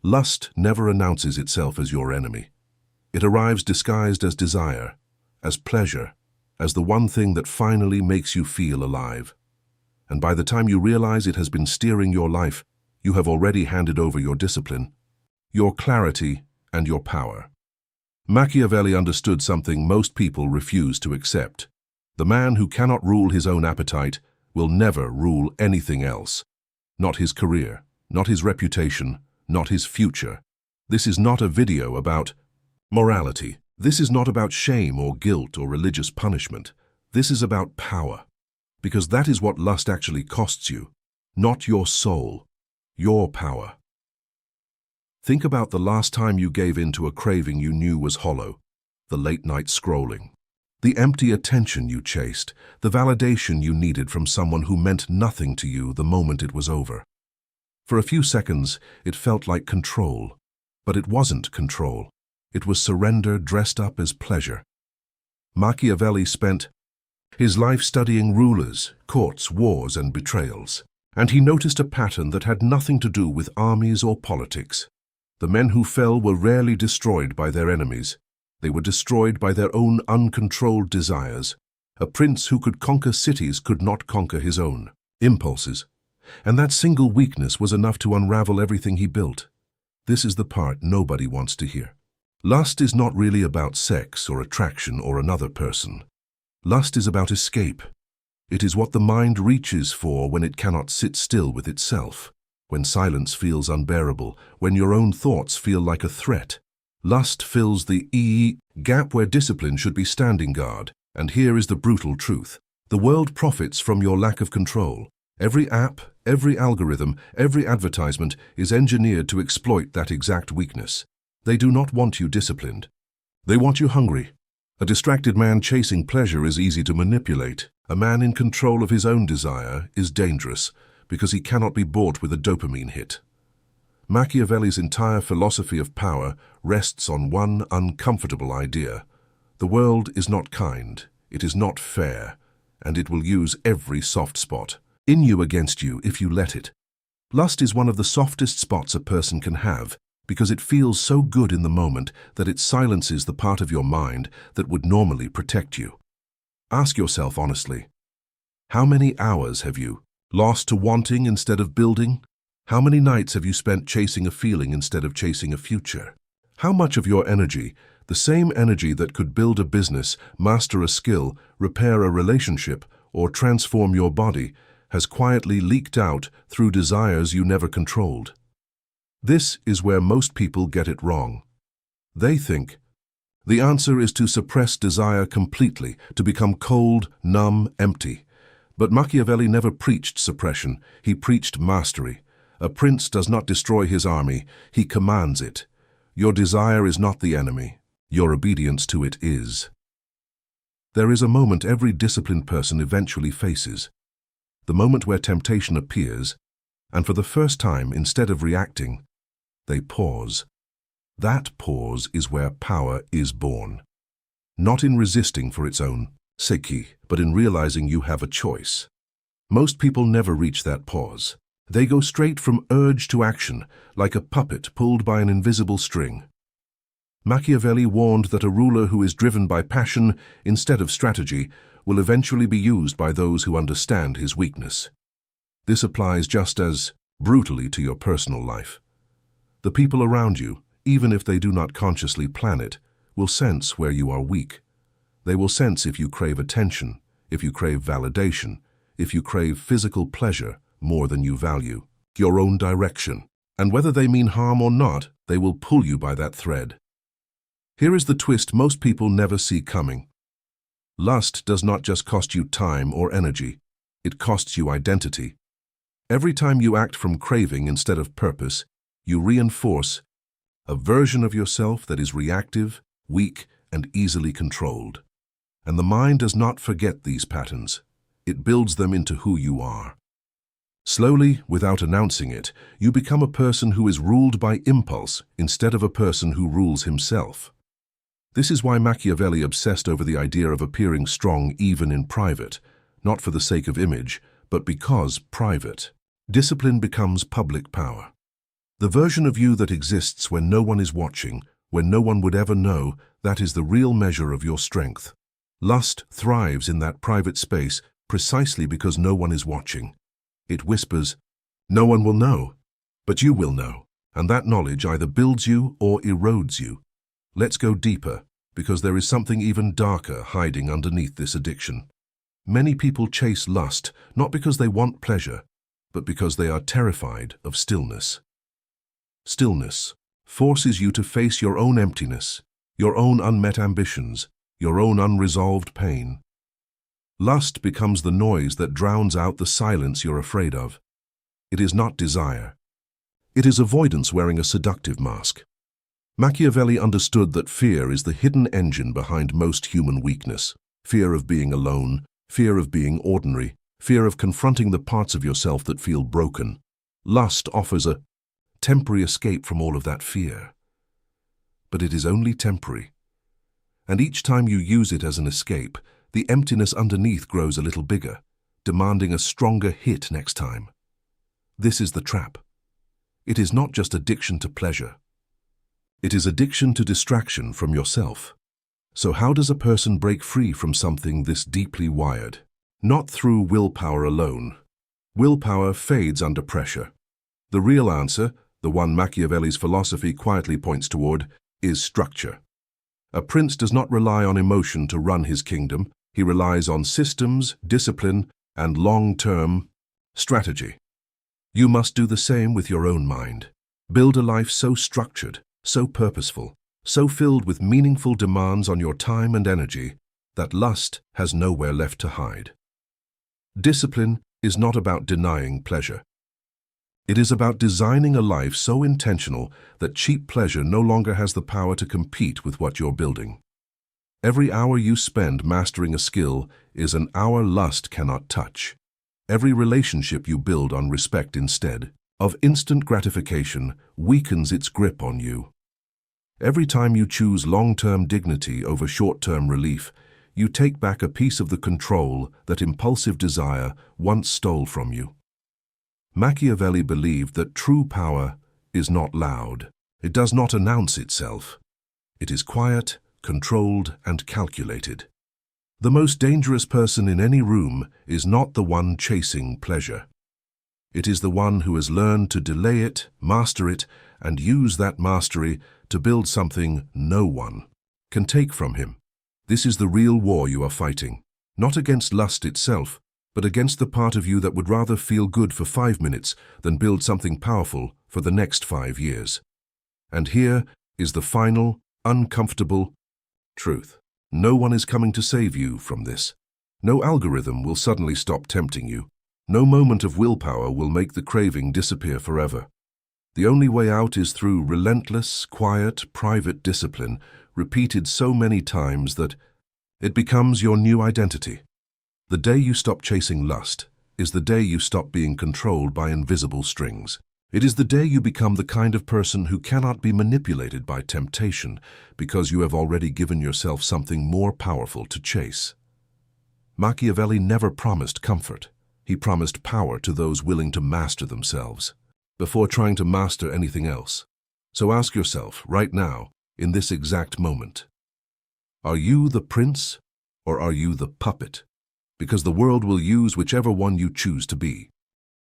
Lust never announces itself as your enemy. It arrives disguised as desire, as pleasure, as the one thing that finally makes you feel alive. And by the time you realize it has been steering your life, you have already handed over your discipline, your clarity, and your power. Machiavelli understood something most people refuse to accept. The man who cannot rule his own appetite will never rule anything else. Not his career, not his reputation, not his future. This is not a video about morality. This is not about shame or guilt or religious punishment. This is about power. Because that is what lust actually costs you. Not your soul, your power. Think about the last time you gave in to a craving you knew was hollow, the late-night scrolling, the empty attention you chased, the validation you needed from someone who meant nothing to you the moment it was over. For a few seconds, it felt like control, but it wasn't control. It was surrender dressed up as pleasure. Machiavelli spent his life studying rulers, courts, wars, and betrayals, and he noticed a pattern that had nothing to do with armies or politics. The men who fell were rarely destroyed by their enemies. They were destroyed by their own uncontrolled desires. A prince who could conquer cities could not conquer his own impulses. And that single weakness was enough to unravel everything he built. This is the part nobody wants to hear. Lust is not really about sex or attraction or another person. Lust is about escape. It is what the mind reaches for when it cannot sit still with itself. When silence feels unbearable, when your own thoughts feel like a threat. Lust fills the gap where discipline should be standing guard. And here is the brutal truth. The world profits from your lack of control. Every app, every algorithm, every advertisement is engineered to exploit that exact weakness. They do not want you disciplined. They want you hungry. A distracted man chasing pleasure is easy to manipulate. A man in control of his own desire is dangerous, because he cannot be bought with a dopamine hit. Machiavelli's entire philosophy of power rests on one uncomfortable idea. The world is not kind, it is not fair, and it will use every soft spot in you against you if you let it. Lust is one of the softest spots a person can have, because it feels so good in the moment that it silences the part of your mind that would normally protect you. Ask yourself honestly, how many hours have you lost to wanting instead of building? How many nights have you spent chasing a feeling instead of chasing a future? How much of your energy, the same energy that could build a business, master a skill, repair a relationship, or transform your body, has quietly leaked out through desires you never controlled? This is where most people get it wrong. They think the answer is to suppress desire completely, to become cold, numb, empty. But Machiavelli never preached suppression, he preached mastery. A prince does not destroy his army, he commands it. Your desire is not the enemy, your obedience to it is. There is a moment every disciplined person eventually faces. The moment where temptation appears, and for the first time, instead of reacting, they pause. That pause is where power is born. Not in resisting for its own sake, but in realizing you have a choice. Most people never reach that pause. They go straight from urge to action, like a puppet pulled by an invisible string. Machiavelli warned that a ruler who is driven by passion instead of strategy will eventually be used by those who understand his weakness. This applies just as brutally to your personal life. The people around you, even if they do not consciously plan it, will sense where you are weak. They will sense if you crave attention, if you crave validation, if you crave physical pleasure more than you value your own direction. And whether they mean harm or not, they will pull you by that thread. Here is the twist most people never see coming. Lust does not just cost you time or energy, it costs you identity. Every time you act from craving instead of purpose, you reinforce a version of yourself that is reactive, weak, and easily controlled. And the mind does not forget these patterns. It builds them into who you are. Slowly, without announcing it, you become a person who is ruled by impulse instead of a person who rules himself. This is why Machiavelli obsessed over the idea of appearing strong even in private, not for the sake of image, but because private. Discipline becomes public power. The version of you that exists when no one is watching, when no one would ever know, that is the real measure of your strength. Lust thrives in that private space precisely because no one is watching. It whispers, "No one will know, but you will know," and that knowledge either builds you or erodes you. Let's go deeper, because there is something even darker hiding underneath this addiction. Many people chase lust not because they want pleasure, but because they are terrified of stillness. Stillness forces you to face your own emptiness, your own unmet ambitions, your own unresolved pain. Lust becomes the noise that drowns out the silence you're afraid of. It is not desire. It is avoidance wearing a seductive mask. Machiavelli understood that fear is the hidden engine behind most human weakness. Fear of being alone, fear of being ordinary, fear of confronting the parts of yourself that feel broken. Lust offers a temporary escape from all of that fear. But it is only temporary. And each time you use it as an escape, the emptiness underneath grows a little bigger, demanding a stronger hit next time. This is the trap. It is not just addiction to pleasure. It is addiction to distraction from yourself. So how does a person break free from something this deeply wired? Not through willpower alone. Willpower fades under pressure. The real answer, the one Machiavelli's philosophy quietly points toward, is structure. A prince does not rely on emotion to run his kingdom. He relies on systems, discipline, and long-term strategy. You must do the same with your own mind. Build a life so structured, so purposeful, so filled with meaningful demands on your time and energy that lust has nowhere left to hide. Discipline is not about denying pleasure. It is about designing a life so intentional that cheap pleasure no longer has the power to compete with what you're building. Every hour you spend mastering a skill is an hour lust cannot touch. Every relationship you build on respect instead of instant gratification weakens its grip on you. Every time you choose long-term dignity over short-term relief, you take back a piece of the control that impulsive desire once stole from you. Machiavelli believed that true power is not loud. It does not announce itself. It is quiet, controlled, and calculated. The most dangerous person in any room is not the one chasing pleasure. It is the one who has learned to delay it, master it, and use that mastery to build something no one can take from him. This is the real war you are fighting, not against lust itself, but against the part of you that would rather feel good for 5 minutes than build something powerful for the next 5 years. And here is the final, uncomfortable truth. No one is coming to save you from this. No algorithm will suddenly stop tempting you. No moment of willpower will make the craving disappear forever. The only way out is through relentless, quiet, private discipline, repeated so many times that it becomes your new identity. The day you stop chasing lust is the day you stop being controlled by invisible strings. It is the day you become the kind of person who cannot be manipulated by temptation because you have already given yourself something more powerful to chase. Machiavelli never promised comfort. He promised power to those willing to master themselves before trying to master anything else. So ask yourself right now, in this exact moment, are you the prince or are you the puppet? Because the world will use whichever one you choose to be.